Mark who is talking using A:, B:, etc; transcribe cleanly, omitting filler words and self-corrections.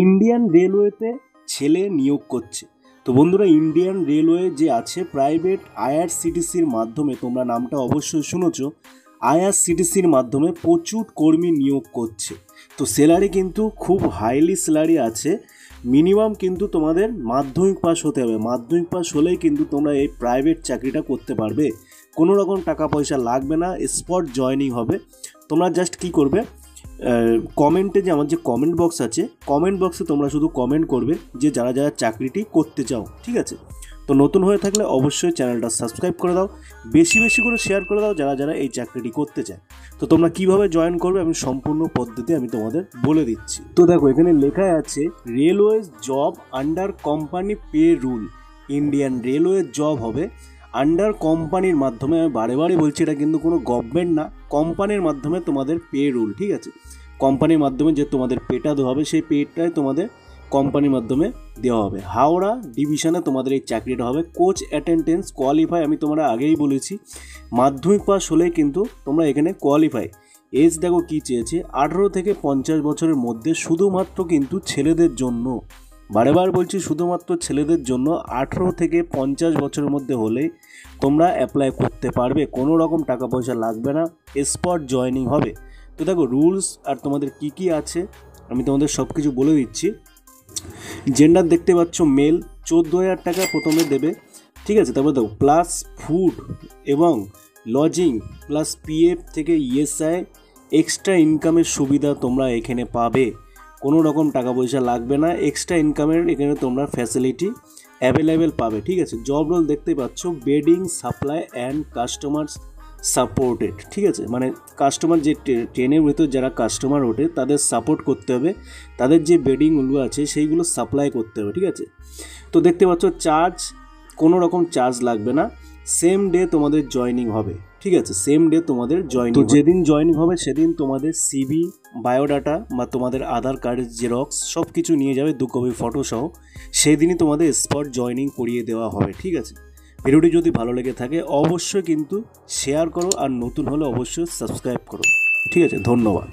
A: Indian রেলওয়েতে ছেলে নিয়োগ করছে। তো বন্ধুরা, ইন্ডিয়ান রেলওয়ে যে আছে প্রাইভেট আইআরসিটিসির মাধ্যমে, তোমরা নামটা অবশ্যই শুনেছ, আইআরসিটিসির মাধ্যমে প্রচুর কর্মী নিয়োগ করছে। তো স্যালারি কিন্তু খুব হাইলি স্যালারি আছে। মিনিমাম কিন্তু তোমাদের মাধ্যমিক পাস হতে হবে। মাধ্যমিক পাস হলেই কিন্তু তোমরা এই প্রাইভেট চাকরিটা করতে পারবে। কোনো রকম টাকা পয়সা লাগবে না, স্পট জয়েনিং হবে। তোমরা জাস্ট কী করবে, কমেন্টে যে আমার যে কমেন্ট বক্স আছে, কমেন্ট বক্সে তোমরা শুধু কমেন্ট করবে যে যারা যারা চাকরিটি করতে চাও, ঠিক আছে। তো নতুন হয়ে থাকলে অবশ্যই চ্যানেলটা সাবস্ক্রাইব করে দাও, বেশি বেশি করে শেয়ার করে দাও যারা যারা এই চাকরিটি করতে চায়। তো তোমরা কিভাবে জয়েন করবে আমি সম্পূর্ণ পদ্ধতি আমি তোমাদের বলে দিচ্ছি। তো দেখো, এখানে লেখা আছে railway job under company pay rule. Indian railway job হবে আন্ডার কোম্পানির মাধ্যমে। আমি বারে বারে বলছি, এটা কিন্তু কোনো গভর্নমেন্ট না, কোম্পানির মাধ্যমে তোমাদের পে রুল, ঠিক আছে। কোম্পানির মাধ্যমে যে তোমাদের পেটা দেওয়া হবে, সেই পেটাই তোমাদের কোম্পানির মাধ্যমে দেওয়া হবে। হাওড়া ডিভিশনে তোমাদের এই চাকরিটা হবে। কোচ অ্যাটেন্ডেন্স কোয়ালিফাই, আমি তোমরা আগেই বলেছি, মাধ্যমিক পাস হলেই কিন্তু তোমরা এখানে কোয়ালিফাই। এজ দেখো কী চেয়েছে, 18 থেকে 50 বছরের মধ্যে, শুধুমাত্র কিন্তু ছেলেদের জন্য। বারেবার বলছি, শুধুমাত্র ছেলেদের জন্য। 18 থেকে 50 বছরের মধ্যে হলেই তোমরা অ্যাপ্লাই করতে পারবে। কোনো রকম টাকা পয়সা লাগবে না, স্পট জয়েনিং হবে। তো দেখো রুলস আর তোমাদের কি কি আছে আমি তোমাদের সব কিছু বলে দিচ্ছি। জেন্ডার দেখতে পাচ্ছ, মেল 14,000 টাকা প্রথমে দেবে, ঠিক আছে। তারপর দেখো প্লাস ফুড এবং লজিং প্লাস পিএফ থেকে ইএসআই এক্সট্রা ইনকামের সুবিধা তোমরা এখানে পাবে। কোনো রকম টাকা পয়সা লাগবে না, এক্সট্রা ইনকামের এখানে তোমরা ফ্যাসিলিটি অ্যাভেলেবেল পাবে, ঠিক আছে। জব রোল দেখতে পাচ্ছ, bedding supply and customer supported, ঠিক আছে। মানে কাস্টমার যে ট্রেনের ভেতর যারা কাস্টমার ওঠে তাদের সাপোর্ট করতে হবে, তাদের যে বেডিংগুলো আছে সেইগুলো সাপ্লাই করতে হবে, ঠিক আছে। তো দেখতে পাচ্ছ চার্জ, কোনো রকম চার্জ লাগবে না। সেম ডে তোমাদের জয়েনিং হবে, ঠিক আছে। সেম ডে তোমাদের জয়েনিং। তো যেদিন জয়েনিং হবে সেদিন তোমাদের সিভি, বায়োডাটা বা তোমাদের আধার কার্ডের জেরক্স সব কিছু নিয়ে যাবে, 2 কপি ফটো সহ। সেদিনই তোমাদের স্পট জয়েনিং করিয়ে দেওয়া হবে, ঠিক আছে। ভিডিওটি যদি ভালো লেগে থাকে অবশ্যই কিন্তু শেয়ার করো, আর নতুন হলে অবশ্যই সাবস্ক্রাইব করো, ঠিক আছে। ধন্যবাদ।